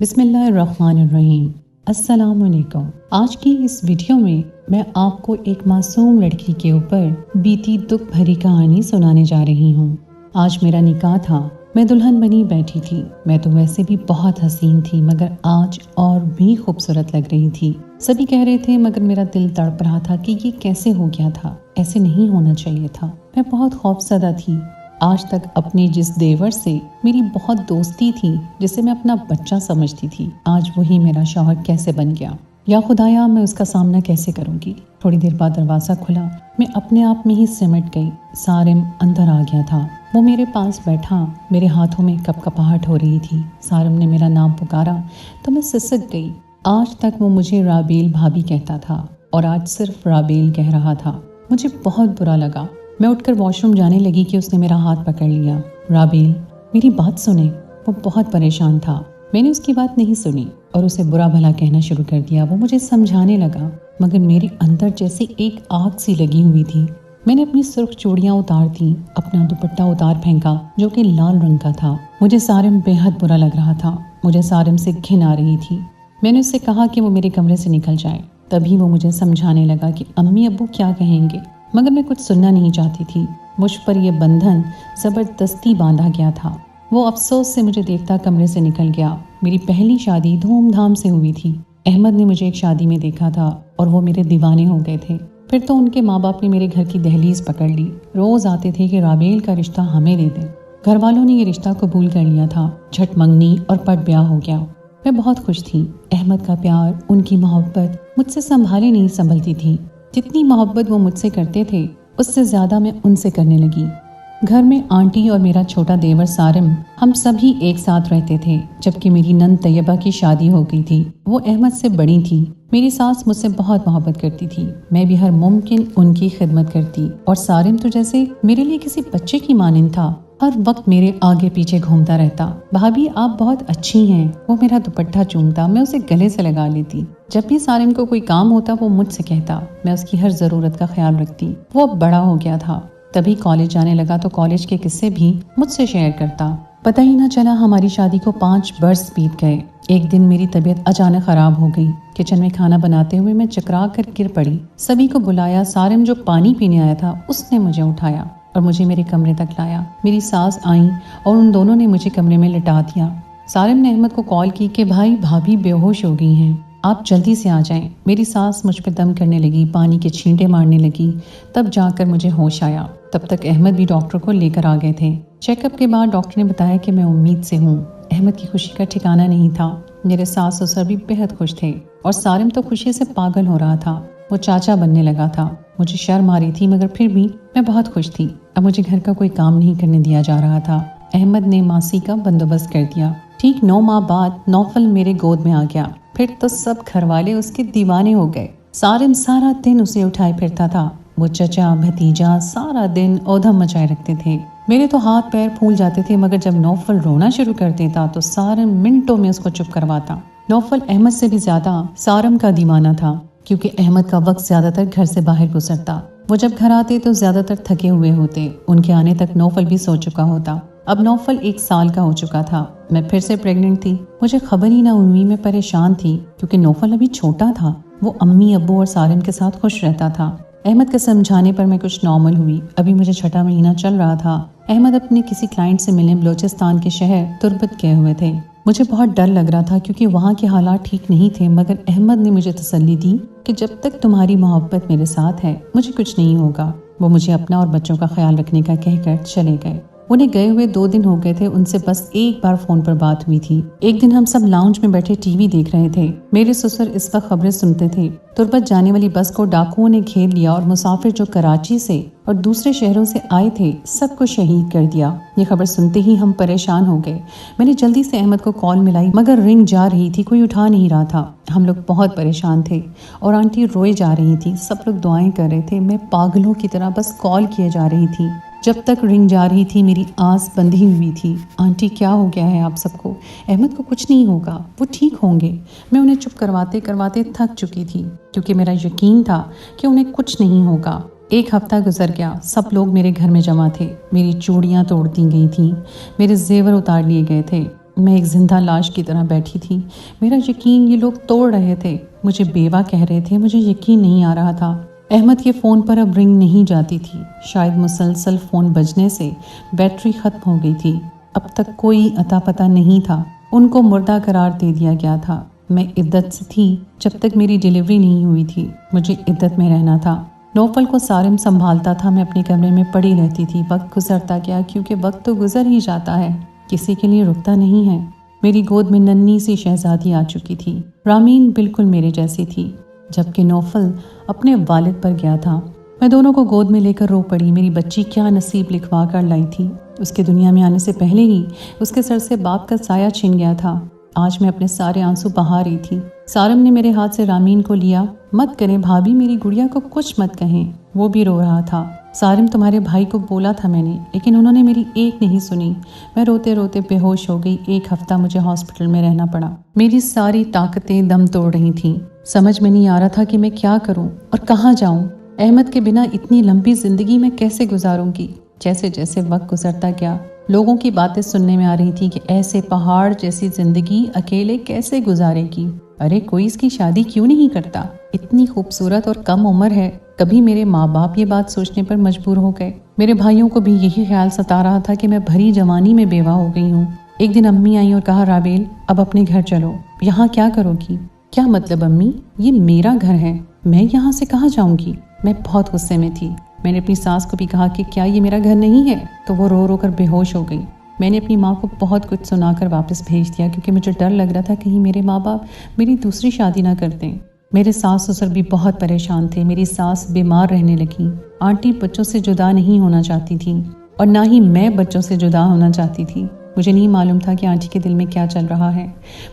بسم اللہ الرحمن الرحیم۔ السلام علیکم۔ آج کی اس ویڈیو میں آپ کو ایک معصوم لڑکی کے اوپر بیتی دکھ بھری کہانی سنانے جا رہی ہوں۔ آج میرا نکاح تھا، میں دلہن بنی بیٹھی تھی۔ میں تو ویسے بھی بہت حسین تھی، مگر آج اور بھی خوبصورت لگ رہی تھی۔ سبھی کہہ رہے تھے، مگر میرا دل تڑپ رہا تھا کہ یہ کیسے ہو گیا تھا، ایسے نہیں ہونا چاہیے تھا۔ میں بہت خوفزدہ تھی۔ آج تک اپنے جس دیور سے میری بہت دوستی تھی، جسے میں اپنا بچہ سمجھتی تھی، آج وہی میرا شوہر کیسے بن گیا؟ یا خدایا، میں اس کا سامنا کیسے کروں گی؟ تھوڑی دیر بعد دروازہ کھلا، میں اپنے آپ میں ہی سمٹ گئی۔ سارم اندر آ گیا تھا، وہ میرے پاس بیٹھا، میرے ہاتھوں میں کپکپاہٹ ہو رہی تھی۔ سارم نے میرا نام پکارا تو میں سسک گئی۔ آج تک وہ مجھے رابیل بھابی کہتا تھا، اور آج صرف رابیل کہہ رہا تھا۔ مجھے بہت برا لگا۔ میں اٹھ کر واش روم جانے لگی کہ اس نے میرا ہاتھ پکڑ لیا۔ رابیل، میری بات سنیں۔ وہ بہت پریشان تھا۔ میں نے اس کی بات نہیں سنی اور اسے برا بھلا کہنا شروع کر دیا۔ وہ مجھے سمجھانے لگا، مگر میرے اندر جیسے ایک آگ سی لگی ہوئی تھی۔ میں نے اپنی سرخ چوڑیاں اتار دیں، اپنا دوپٹہ اتار پھینکا جو کہ لال رنگ کا تھا۔ مجھے سارم بے حد برا لگ رہا تھا۔ مجھے سارم سے گھن آ رہی تھی۔ میں نے اس سے کہا کہ وہ میرے کمرے سے نکل جائے۔ تبھی وہ مجھے سمجھانے لگا کہ امی ابو کیا کہیں گے، مگر میں کچھ سننا نہیں چاہتی تھی۔ مجھ پر یہ بندھن زبردستی باندھا گیا تھا۔ وہ افسوس سے مجھے دیکھتا کمرے سے نکل گیا۔ میری پہلی شادی دھوم دھام سے ہوئی تھی۔ احمد نے مجھے ایک شادی میں دیکھا تھا اور وہ میرے دیوانے ہو گئے تھے۔ پھر تو ان کے ماں باپ نے میرے گھر کی دہلیز پکڑ لی۔ روز آتے تھے کہ رابیل کا رشتہ ہمیں دے دیں۔ گھر والوں نے یہ رشتہ قبول کر لیا تھا۔ جھٹ منگنی اور پٹ بیاہ ہو گیا۔ میں بہت خوش تھی۔ احمد کا پیار، ان کی محبت مجھ سے سنبھالے نہیں سنبھلتی تھی۔ جتنی محبت وہ مجھ سے کرتے تھے، اس سے زیادہ میں ان سے کرنے لگی۔ گھر میں آنٹی اور میرا چھوٹا دیور سارم، ہم سبھی ایک ساتھ رہتے تھے۔ جبکہ میری نند طیبہ کی شادی ہو گئی تھی، وہ احمد سے بڑی تھی۔ میری ساس مجھ سے بہت محبت کرتی تھی۔ میں بھی ہر ممکن ان کی خدمت کرتی، اور سارم تو جیسے میرے لیے کسی بچے کی مانند تھا، ہر وقت میرے آگے پیچھے گھومتا رہتا۔ بھابھی آپ بہت اچھی ہیں، وہ میرا دوپٹہ چومتا، میں اسے گلے سے لگا لیتی۔ جب بھی سارم کو کوئی کام ہوتا وہ مجھ سے کہتا، میں اس کی ہر ضرورت کا خیال رکھتی۔ وہ اب بڑا ہو گیا تھا، تبھی کالج جانے لگا تو کالج کے قصے بھی مجھ سے شیئر کرتا۔ پتہ ہی نہ چلا ہماری شادی کو 5 برس بیت گئے۔ ایک دن میری طبیعت اچانک خراب ہو گئی۔ کچن میں کھانا بناتے ہوئے میں چکرا کر گر پڑی۔ سبھی کو بلایا۔ سارم جو پانی پینے آیا تھا اس نے مجھے اٹھایا اور مجھے میرے کمرے تک لایا۔ میری ساس آئیں اور ان دونوں نے مجھے کمرے میں لٹا دیا۔ سارم نے احمد کو کال کی کہ بھائی بھابھی بے ہوش ہو گئی ہیں، آپ جلدی سے آ جائیں۔ میری ساس مجھ پہ دم کرنے لگی، پانی کے چھینٹے مارنے لگی، تب جا کر مجھے ہوش آیا۔ تب تک احمد بھی ڈاکٹر کو لے کر آ گئے تھے۔ چیک اپ کے بعد ڈاکٹر نے بتایا کہ میں امید سے ہوں۔ احمد کی خوشی کا ٹھکانہ نہیں تھا۔ میرے ساس سسر بھی بہت خوش تھے، اور سارم تو خوشی سے پاگل ہو رہا تھا۔ وہ چاچا بننے لگا تھا۔ مجھے شرم آ رہی تھی، مگر پھر بھی میں بہت خوش تھی۔ اب مجھے گھر کا کوئی کام نہیں کرنے دیا جا رہا تھا۔ احمد نے ماسی کا بندوبست کر دیا۔ ٹھیک 9 ماہ بعد نوفل میرے گود میں آ گیا۔ پھر تو سب گھر والے اس کے دیوانے ہو گئے۔ سارم سارا دن اسے اٹھائے پھرتا تھا۔ وہ چچا بھتیجا سارا دن اودھم مچائے رکھتے تھے۔ میرے تو ہاتھ پیر پھول جاتے تھے، مگر جب نوفل رونا شروع کر دیتا تو سارم منٹوں میں اس کو چپ کرواتا۔ نوفل احمد سے بھی زیادہ سارم کا دیوانہ تھا، کیونکہ احمد کا وقت زیادہ تر گھر سے باہر گزرتا۔ وہ جب گھر آتے تو زیادہ تر تھکے ہوئے ہوتے۔ ان کے آنے تک نوفل بھی سو چکا ہوتا۔ اب نوفل 1 سال کا ہو چکا تھا۔ میں پھر سے پریگننٹ تھی۔ مجھے خبر ہی نہ ہوئی۔ میں پریشان تھی کیونکہ نوفل ابھی چھوٹا تھا۔ وہ امی ابو اور سارم کے ساتھ خوش رہتا تھا۔ احمد کے سمجھانے پر میں کچھ نارمل ہوئی۔ ابھی مجھے 6واں مہینہ چل رہا تھا۔ احمد اپنے کسی کلائنٹ سے ملنے بلوچستان کے شہر تربت گئے ہوئے تھے۔ مجھے بہت ڈر لگ رہا تھا کیونکہ وہاں کے حالات ٹھیک نہیں تھے، مگر احمد نے مجھے تسلی دی کہ جب تک تمہاری محبت میرے ساتھ ہے مجھے کچھ نہیں ہوگا۔ وہ مجھے اپنا اور بچوں کا خیال رکھنے کا کہہ کر چلے گئے۔ انہیں گئے ہوئے 2 دن ہو گئے تھے۔ ان سے بس ایک بار فون پر بات ہوئی تھی۔ ایک دن ہم سب لاؤنج میں بیٹھے ٹی وی دیکھ رہے تھے۔ میرے سسر اس وقت خبریں سنتے تھے۔ تربت جانے والی بس کو ڈاکوؤں نے گھیر لیا اور مسافر جو کراچی سے اور دوسرے شہروں سے آئے تھے سب کو شہید کر دیا۔ یہ خبر سنتے ہی ہم پریشان ہو گئے۔ میں نے جلدی سے احمد کو کال ملائی، مگر رنگ جا رہی تھی، کوئی اٹھا نہیں رہا تھا۔ ہم لوگ بہت پریشان تھے اور آنٹی روئے جا رہی تھی۔ سب لوگ دعائیں کر رہے تھے۔ میں پاگلوں کی طرح بس کال کیے جا رہی تھی۔ جب تک رنگ جا رہی تھی میری آس بندھی ہوئی تھی۔ آنٹی کیا ہو گیا ہے آپ سب کو؟ احمد کو کچھ نہیں ہوگا، وہ ٹھیک ہوں گے۔ میں انہیں چپ کرواتے کرواتے تھک چکی تھی، کیونکہ میرا یقین تھا کہ انہیں کچھ نہیں ہوگا۔ 1 ہفتہ گزر گیا۔ سب لوگ میرے گھر میں جمع تھے۔ میری چوڑیاں توڑ دی گئی تھیں، میرے زیور اتار لیے گئے تھے۔ मैं एक जिंदा लाश की तरह बैठी थी। मेरा यकीन ये लोग तोड़ रहे थे, मुझे बेवा कह रहे थे, मुझे यकीन नहीं आ रहा था। अहमद के फ़ोन पर अब रिंग नहीं जाती थी, शायद मुसलसल फ़ोन बजने से बैटरी ख़त्म हो गई थी। अब तक कोई अता पता नहीं था, उनको मुर्दा करार दे दिया गया था। मैं इद्दत से थी जब तक मेरी डिलीवरी नहीं हुई थी, मुझे इद्दत में रहना था। नौफल को सारिम संभालता था, मैं अपने कमरे में पड़ी रहती थी। वक्त गुजरता गया, क्योंकि वक्त तो गुजर ही जाता है, किसी के लिए रुकता नहीं है। मेरी गोद में नन्ही सी शहजादी आ चुकी थी। रामीन बिल्कुल मेरे जैसी थी, जबकि नौफल अपने वालिद पर गया था। मैं दोनों को गोद में लेकर रो पड़ी। मेरी बच्ची क्या नसीब लिखवा कर लाई थी। उसके दुनिया में आने से पहले ही उसके सर से बाप का साया छिन गया था। आज मैं अपने सारे आंसू बहा रही थी। सारम ने मेरे हाथ से रामीन को लिया। मत करें भाभी, मेरी गुड़िया को कुछ मत कहें। वो भी रो रहा था। सारिम, तुम्हारे भाई को बोला था मैंने, लेकिन उन्होंने मेरी एक नहीं सुनी। मैं रोते रोते बेहोश हो गई। 1 हफ्ता मुझे हॉस्पिटल में रहना पड़ा। मेरी सारी ताकतें दम तोड़ रही थीं। समझ में नहीं आ रहा था कि मैं क्या करूं और कहाँ जाऊं। अहमद के बिना इतनी लंबी जिंदगी मैं कैसे गुजारूंगी। जैसे जैसे वक्त गुजरता गया, लोगों की बातें सुनने में आ रही थी कि ऐसे पहाड़ जैसी जिंदगी अकेले कैसे गुजारेगी। अरे कोई इसकी शादी क्यों नहीं करता, इतनी खूबसूरत और कम उम्र है। कभी मेरे माँ बाप ये बात सोचने पर मजबूर हो गए। मेरे भाइयों को भी यही ख्याल सता रहा था कि मैं भरी जवानी में बेवा हो गई हूँ। एक दिन अम्मी आई और कहा, राबेल अब अपने घर चलो। यहाँ क्या करोगी? क्या मतलब अम्मी, ये मेरा घर है, मैं यहाँ से कहाँ जाऊँगी? मैं बहुत गुस्से में थी। मैंने अपनी सास को भी कहा कि क्या ये मेरा घर नहीं है, तो वो रो रो कर बेहोश हो गई। मैंने अपनी माँ को बहुत कुछ सुनाकर वापस भेज दिया, क्योंकि मुझे डर लग रहा था कहीं मेरे माँ बाप मेरी दूसरी शादी ना कर दें। मेरे सास ससुर भी बहुत परेशान थे। मेरी सास बीमार रहने लगी। आंटी बच्चों से जुदा नहीं होना चाहती थी और ना ही मैं बच्चों से जुदा होना चाहती थी। मुझे नहीं मालूम था कि आंटी के दिल में क्या चल रहा है।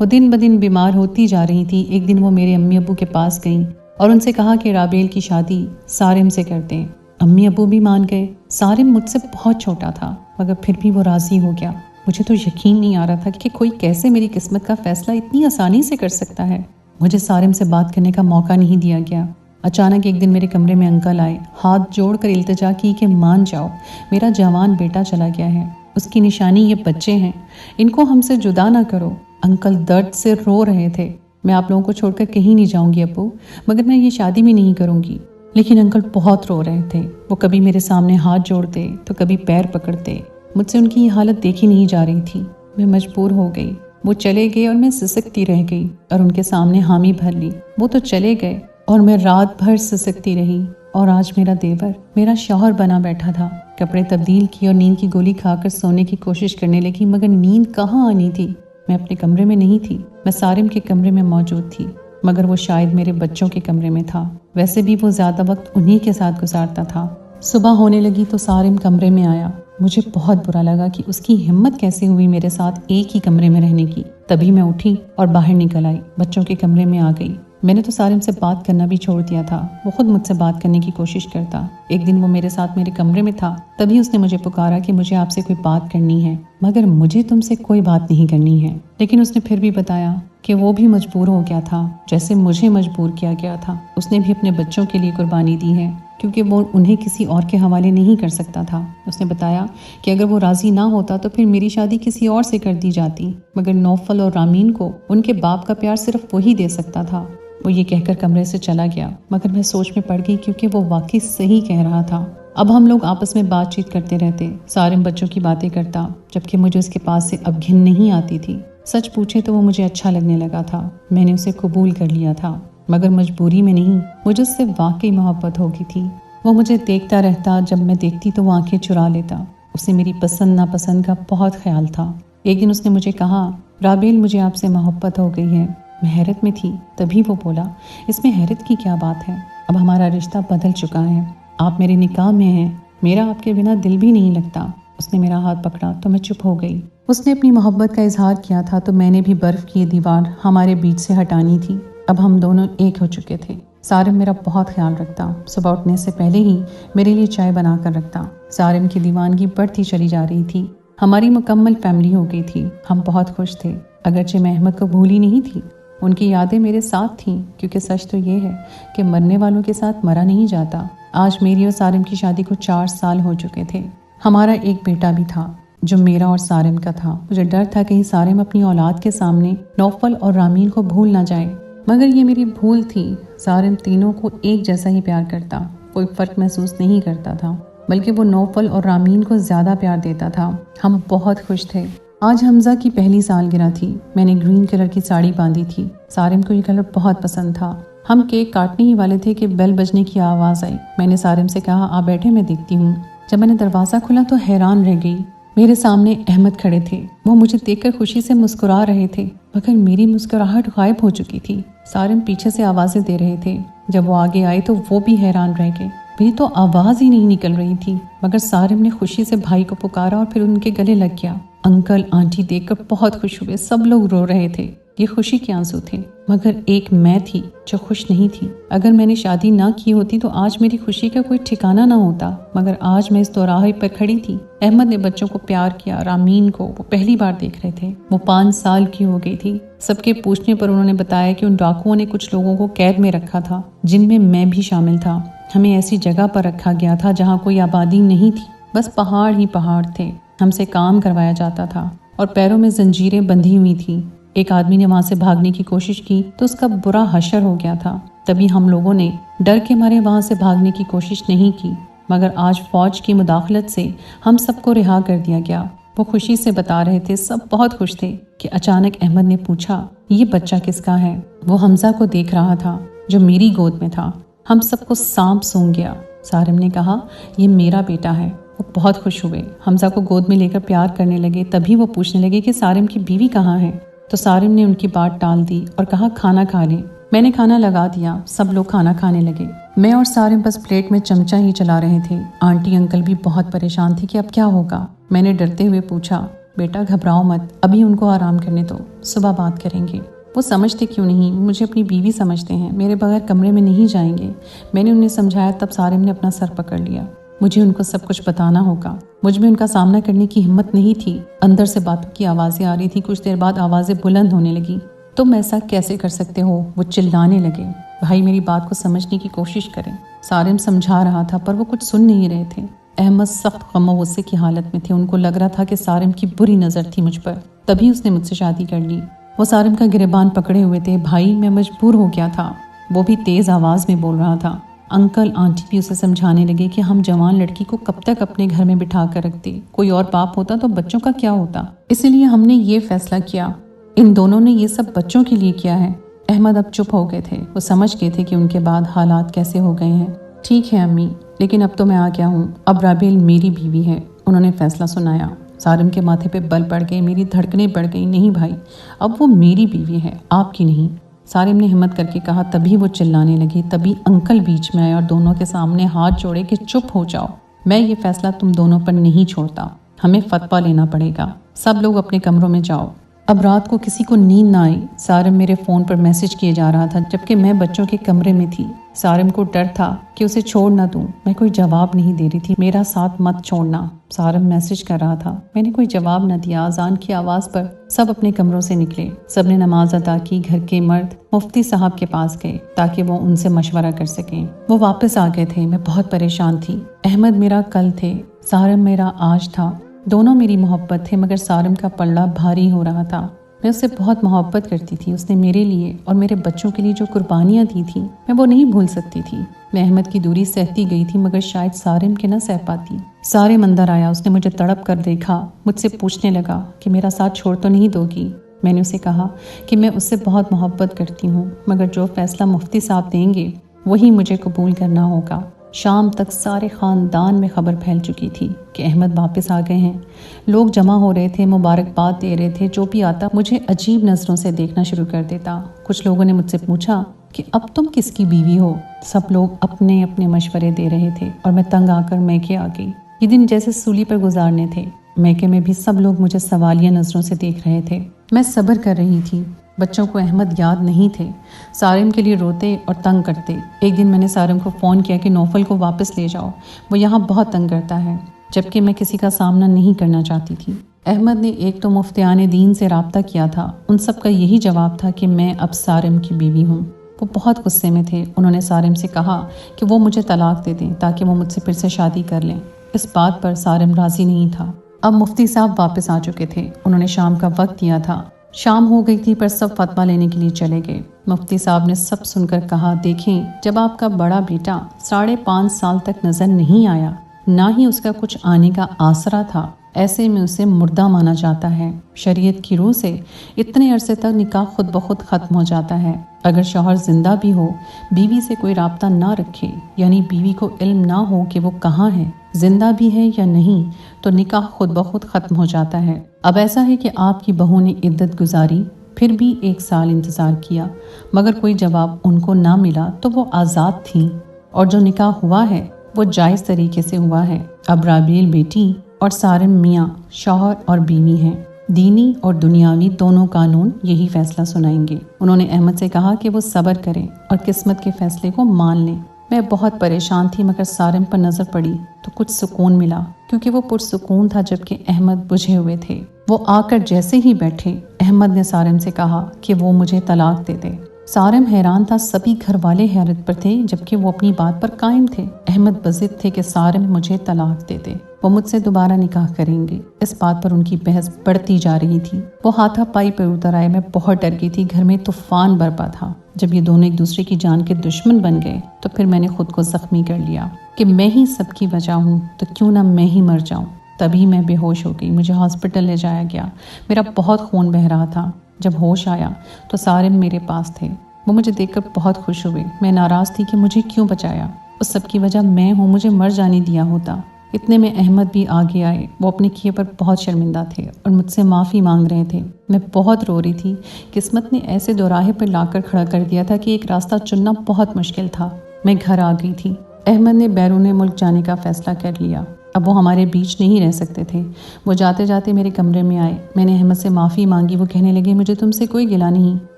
वो दिन ब दिन बीमार होती जा रही थी। एक दिन वो मेरे अम्मी अब्बू के पास गई और उनसे कहा कि राबेल की शादी सारिम से कर दें। अम्मी अब्बू भी मान गए। सारिम मुझसे बहुत छोटा था, मगर फिर भी वो राजी हो गया। मुझे तो यकीन नहीं आ रहा था कि कोई कैसे मेरी किस्मत का फैसला इतनी आसानी से कर सकता है। मुझे सारिम से बात करने का मौका नहीं दिया गया। अचानक एक दिन मेरे कमरे में अंकल आए, हाथ जोड़कर इल्तिजा की कि मान जाओ, मेरा जवान बेटा चला गया है, उसकी निशानी ये बच्चे हैं, इनको हमसे जुदा ना करो। अंकल दर्द से रो रहे थे। मैं आप लोगों को छोड़कर कहीं नहीं जाऊंगी अब्बू, मगर मैं ये शादी भी नहीं करूंगी। लेकिन अंकल बहुत रो रहे थे। वो कभी मेरे सामने हाथ जोड़ते तो कभी पैर पकड़ते। मुझसे उनकी ये हालत देखी नहीं जा रही थी। मैं मजबूर हो गई। वो चले गए और मैं सिसकती रह गई और उनके सामने हामी भर ली। वो तो चले गए और मैं रात भर सिसकती रही। और आज मेरा देवर मेरा शौहर बना बैठा था। कपड़े तब्दील किए और नींद की गोली खाकर सोने की कोशिश करने लगी, मगर नींद कहाँ आनी थी। मैं अपने कमरे में नहीं थी, मैं सारिम के कमरे में मौजूद थी, मगर वो शायद मेरे बच्चों के कमरे में था। वैसे भी वो ज्यादा वक्त उन्हीं के साथ गुजारता था। सुबह होने लगी तो सारिम कमरे में आया। मुझे बहुत बुरा लगा कि उसकी हिम्मत कैसे हुई मेरे साथ एक ही कमरे में रहने की। तभी मैं उठी और बाहर निकल आई, बच्चों के कमरे में आ गई। मैंने तो सारिम से बात करना भी छोड़ दिया था। वो खुद मुझसे बात करने की कोशिश करता। एक दिन वो मेरे साथ मेरे कमरे में था, तभी उसने मुझे पुकारा कि मुझे आपसे कोई बात करनी है, मगर मुझे तुमसे कोई बात नहीं करनी है। लेकिन उसने फिर भी बताया कि वो भी मजबूर हो गया था, जैसे मुझे मजबूर किया गया था। उसने भी अपने बच्चों के लिए कुर्बानी दी है, क्योंकि वो उन्हें किसी और के हवाले नहीं कर सकता था। उसने बताया कि अगर वो राजी ना होता तो फिर मेरी शादी किसी और से कर दी जाती, मगर नौफल और रामीन को उनके बाप का प्यार सिर्फ वही दे सकता था। वो ये कहकर कमरे से चला गया, मगर मैं सोच में पड़ गई, क्योंकि वो वाकई सही कह रहा था। अब हम लोग आपस में बातचीत करते रहते। सारिम बच्चों की बातें करता, जबकि मुझे उसके पास से अब घिन नहीं आती थी। सच पूछे तो वो मुझे अच्छा लगने लगा था। मैंने उसे कबूल कर लिया था, मगर मजबूरी में नहीं, मुझे उससे वाकई मोहब्बत हो गई थी। वो मुझे देखता रहता, जब मैं देखती तो वो आंखें चुरा लेता। उसे मेरी पसंद नापसंद का बहुत ख्याल था। एक दिन उसने मुझे कहा, राबेल मुझे आपसे मोहब्बत हो गई है। मैं हैरत में थी। तभी वो बोला, इसमें हैरत की क्या बात है, अब हमारा रिश्ता बदल चुका है, आप मेरे निकाह में हैं, मेरा आपके बिना दिल भी नहीं लगता। उसने मेरा हाथ पकड़ा तो मैं चुप हो गई। उसने अपनी मोहब्बत का इजहार किया था, तो मैंने भी बर्फ की दीवार हमारे बीच से हटानी थी। अब हम दोनों एक हो चुके थे। सारिम मेरा बहुत ख्याल रखता। सुबह उठने से पहले ही मेरे लिए चाय बना कर रखता। सारिम की दीवानगी बढ़ती चली जा रही थी। हमारी मुकम्मल फैमिली हो गई थी। हम बहुत खुश थे। अगरचे मैं अहमद को भूली नहीं थी, उनकी यादें मेरे साथ थीं, क्योंकि सच तो ये है कि मरने वालों के साथ मरा नहीं जाता। आज मेरी और सारिम की शादी को 4 साल हो चुके थे। हमारा एक बेटा भी था, जो मेरा और सारिम का था। मुझे डर था कहीं सारिम अपनी औलाद के सामने नौफल और रामीन को भूल ना जाए, मगर ये मेरी भूल थी। सारिम तीनों को एक जैसा ही प्यार करता, कोई फर्क महसूस नहीं करता था, बल्कि वो नौफल और रामीन को ज्यादा प्यार देता था। हम बहुत खुश थे। आज हमजा की पहली सालगिरह थी। मैंने ग्रीन कलर की साड़ी बांधी थी। सारिम को ये कलर बहुत पसंद था। हम केक काटने ही वाले थे कि बेल बजने की आवाज़ आई। मैंने सारिम से कहा, आप बैठे, मैं देखती हूँ। जब मैंने दरवाज़ा खोला तो हैरान रह गई। मेरे सामने अहमद खड़े थे। वो मुझे देखकर खुशी से मुस्कुरा रहे थे, मगर मेरी मुस्कुराहट गायब हो चुकी थी। सारिम पीछे से आवाज़ें दे रहे थे। जब वो आगे आए तो वो भी हैरान रह गए। मेरी तो आवाज़ ही नहीं निकल रही थी, मगर सारिम ने खुशी से भाई को पुकारा और फिर उनके गले लग गया। अंकल आंटी देखकर बहुत खुश हुए। सब लोग रो रहे थे। ये खुशी के आंसू थे, मगर एक मैं थी जो खुश नहीं थी। अगर मैंने शादी ना की होती तो आज मेरी खुशी का कोई ठिकाना ना होता, मगर आज मैं इस दोराहे पर खड़ी थी। अहमद ने बच्चों को प्यार किया। रामीन को वो पहली बार देख रहे थे। वो 5 साल की हो गई थी। सबके पूछने पर उन्होंने बताया कि उन डाकुओं ने कुछ लोगों को कैद में रखा था, जिनमें मैं भी शामिल था। हमें ऐसी जगह पर रखा गया था जहाँ कोई आबादी नहीं थी, बस पहाड़ ही पहाड़ थे। हमसे काम करवाया जाता था और पैरों में जंजीरें बंधी हुई थी। एक आदमी ने वहां से भागने की कोशिश की तो उसका बुरा हशर हो गया था। तभी हम लोगों ने डर के मारे वहां से भागने की कोशिश नहीं की, मगर आज फौज की मुदाखलत से हम सबको रिहा कर दिया गया। वो खुशी से बता रहे थे, सब बहुत खुश थे कि अचानक अहमद ने पूछा, ये बच्चा किसका है? वो हमजा को देख रहा था जो मेरी गोद में था। हम सबको सांप सूंघ गया। सारिम ने कहा, ये मेरा बेटा है। वो बहुत खुश हुए। हमजा को गोद में लेकर प्यार करने लगे। तभी वो पूछने लगे कि सारिम की बीवी कहाँ है? तो सारिम ने उनकी बात टाल दी और कहा, खाना खा ले। मैंने खाना लगा दिया। सब लोग खाना खाने लगे। मैं और सारिम बस प्लेट में चमचा ही चला रहे थे। आंटी अंकल भी बहुत परेशान थे कि अब क्या होगा। मैंने डरते हुए पूछा, बेटा घबराओ मत, अभी उनको आराम करने दो, सुबह बात करेंगे। वो समझते क्यों नहीं, मुझे अपनी बीवी समझते हैं, मेरे बगैर कमरे में नहीं जाएंगे। मैंने उन्हें समझाया। तब सारिम ने अपना सर पकड़ लिया। मुझे उनको सब कुछ बताना होगा। मुझ में उनका सामना करने की हिम्मत नहीं थी। अंदर से बातों की आवाज़ें आ रही थी। कुछ देर बाद आवाज़ें बुलंद होने लगी। तुम ऐसा कैसे कर सकते हो? वो चिल्लाने लगे। भाई मेरी बात को समझने की कोशिश करें। सारिम समझा रहा था पर वो कुछ सुन नहीं रहे थे। अहमद सख्त गम व गुस्से की हालत में थे। उनको लग रहा था कि सारिम की बुरी नज़र थी मुझ पर, तभी उसने मुझसे शादी कर ली। वो सारिम का गिरबान पकड़े हुए थे। भाई मैं मजबूर हो गया था। वो भी तेज़ आवाज़ में बोल रहा था। अंकल आंटी भी उसे समझाने लगे कि हम जवान लड़की को कब तक अपने घर में बिठा कर रखते, कोई और बाप होता तो बच्चों का क्या होता। इसीलिए हमने ये फैसला किया। इन दोनों ने ये सब बच्चों के लिए किया है। अहमद अब चुप हो गए थे। वो समझ गए थे कि उनके बाद हालात कैसे हो गए हैं। ठीक है अम्मी, लेकिन अब तो मैं आ गया हूँ। अब राबेल मेरी बीवी है, उन्होंने फैसला सुनाया। सारिम के माथे पे बल पड़ गए। मेरी धड़कनें बढ़ गई। नहीं भाई, अब वो मेरी बीवी है, आपकी नहीं। सारिम ने हिम्मत करके कहा। तभी वो चिल्लाने लगे। तभी अंकल बीच में आए और दोनों के सामने हाथ जोड़े कि चुप हो जाओ, मैं ये फैसला तुम दोनों पर नहीं छोड़ता, हमें फतवा लेना पड़ेगा। सब लोग अपने कमरों में जाओ। अब रात को किसी को नींद ना आई। सारिम मेरे फ़ोन पर मैसेज किए जा रहा था, जबकि मैं बच्चों के कमरे में थी। सारिम को डर था कि उसे छोड़ ना दूं। मैं कोई जवाब नहीं दे रही थी। मेरा साथ मत छोड़ना, सारिम मैसेज कर रहा था। मैंने कोई जवाब न दिया। अजान की आवाज़ पर सब अपने कमरों से निकले। सब ने नमाज अदा की। घर के मर्द मुफ्ती साहब के पास गए ताकि वो उनसे मशवरा कर सकें। वो वापस आ गए थे। मैं बहुत परेशान थी। अहमद मेरा कल थे, सारिम मेरा आज था। दोनों मेरी मोहब्बत थे, मगर सारिम का पल्ला भारी हो रहा था। मैं उससे बहुत मोहब्बत करती थी। उसने मेरे लिए और मेरे बच्चों के लिए जो कुर्बानियाँ दी थी, मैं वो नहीं भूल सकती थी। मैं अहमद की दूरी सहती गई थी, मगर शायद सारिम के न सह पाती। सारिम अंदर आया। उसने मुझे तड़प कर देखा। मुझसे पूछने लगा कि मेरा साथ छोड़ तो नहीं दोगी। मैंने उसे कहा कि मैं उससे बहुत मोहब्बत करती हूँ, मगर जो फैसला मुफ्ती साहब देंगे वही मुझे कबूल करना होगा। शाम तक सारे ख़ानदान में खबर फैल चुकी थी कि अहमद वापस आ गए हैं। लोग जमा हो रहे थे, मुबारकबाद दे रहे थे। जो भी आता मुझे अजीब नज़रों से देखना शुरू कर देता। कुछ लोगों ने मुझसे पूछा कि अब तुम किसकी बीवी हो। सब लोग अपने अपने मशवरे दे रहे थे और मैं तंग आकर मैके आ गई। ये दिन जैसे सूली पर गुजारने थे। मैके में भी सब लोग मुझे सवालिया नज़रों से देख रहे थे। मैं सब्र कर रही थी। बच्चों को अहमद याद नहीं थे। सारिम के लिए रोते और तंग करते। एक दिन मैंने सारिम को फ़ोन किया कि नौफल को वापस ले जाओ, वो यहाँ बहुत तंग करता है, जबकि मैं किसी का सामना नहीं करना चाहती थी। अहमद ने एक तो मुफ्तियाने दीन से रब्ता किया था। उन सब का यही जवाब था कि मैं अब सारिम की बीवी हूँ। वो बहुत गुस्से में थे। उन्होंने सारिम से कहा कि वो मुझे तलाक दे दें ताकि वो मुझसे फिर से शादी कर लें। इस बात पर सारिम राज़ी नहीं था। अब मुफ्ती साहब वापस आ चुके थे। उन्होंने शाम का वक्त दिया था। शाम हो गई थी पर सब फतवा लेने के लिए चले गए। मुफ्ती साहब ने सब सुनकर कहा, देखें, जब आपका बड़ा बेटा 5.5 साल तक नजर नहीं आया, ना ही उसका कुछ आने का आसरा था, ऐसे में उसे मुर्दा माना जाता है। शरीयत की रूह से इतने अरसे तक निकाह खुद ब खुद ख़त्म हो जाता है। अगर शौहर जिंदा भी हो, बीवी से कोई राब्ता ना रखे, यानी बीवी को इल्म ना हो कि वो कहाँ है, जिंदा भी है या नहीं, तो निकाह खुद ब खुद ख़त्म हो जाता है। अब ऐसा है कि आपकी बहू ने इद्दत गुजारी, फिर भी 1 साल इंतज़ार किया, मगर कोई जवाब उनको ना मिला तो वो आज़ाद थीं, और जो निकाह हुआ है वो जायज़ तरीके से हुआ है। अब राबील बेटी और सारिम मियाँ शौहर और बीवी हैं। दीनी और दुनियावी दोनों कानून यही फैसला सुनाएंगे। उन्होंने अहमद से कहा कि वो सब्र करें और किस्मत के फैसले को मान लें। मैं बहुत परेशान थी, मगर सारिम पर नज़र पड़ी तो कुछ सुकून मिला, क्योंकि वो पुरसुकून था, जबकि अहमद बुझे हुए थे। वो आकर जैसे ही बैठे, अहमद ने सारिम से कहा कि वो मुझे तलाक दे दे। सारिम हैरान था, सभी घर वाले हैरत पर थे, जबकि वो अपनी बात पर कायम थे। अहमद बज़िद थे कि सारिम मुझे तलाक दे दे, वो मुझसे दोबारा निकाह करेंगे। इस बात पर उनकी बहस बढ़ती जा रही थी। वो हाथापाई पर उतर आए। मैं बहुत डर गई थी। घर में तूफान बरपा था। जब ये दोनों एक दूसरे की जान के दुश्मन बन गए तो फिर मैंने खुद को जख्मी कर लिया कि मैं ही सबकी वजह हूँ, तो क्यों ना मैं ही मर जाऊँ। तभी मैं बेहोश हो गई। मुझे हॉस्पिटल ले जाया गया। मेरा बहुत खून बह रहा था। जब होश आया तो सारिम मेरे पास थे। वो मुझे देखकर बहुत खुश हुए। मैं नाराज़ थी कि मुझे क्यों बचाया। उस सब की वजह मैं हूँ, मुझे मर जाने दिया होता। इतने में अहमद भी आगे आए। वो अपने किए पर बहुत शर्मिंदा थे और मुझसे माफ़ी मांग रहे थे। मैं बहुत रो रही थी। किस्मत ने ऐसे दोराहे पर लाकर खड़ा कर दिया था कि एक रास्ता चुनना बहुत मुश्किल था। मैं घर आ गई थी। अहमद ने बैरून मुल्क जाने का फ़ैसला कर लिया। अब वो हमारे बीच नहीं रह सकते थे। वो जाते जाते मेरे कमरे में आए। मैंने अहमद से माफ़ी मांगी। वो कहने लगे, मुझे तुमसे कोई गिला नहीं।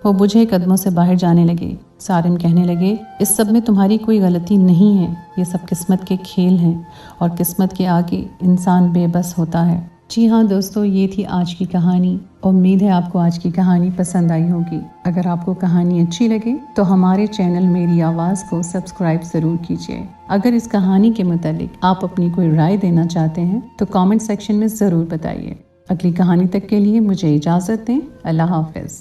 वो बुझे कदमों से बाहर जाने लगे। सारिम कहने लगे, इस सब में तुम्हारी कोई गलती नहीं है, ये सब किस्मत के खेल हैं, और किस्मत के आगे इंसान बेबस होता है। जी हाँ दोस्तों, ये थी आज की कहानी। उम्मीद है आपको आज की कहानी पसंद आई होगी। अगर आपको कहानी अच्छी लगे तो हमारे चैनल मेरी आवाज़ को सब्सक्राइब ज़रूर कीजिए। अगर इस कहानी के मुतालिक आप अपनी कोई राय देना चाहते हैं तो कमेंट सेक्शन में ज़रूर बताइए। अगली कहानी तक के लिए मुझे इजाज़त दें। अल्लाह हाफ़िज़।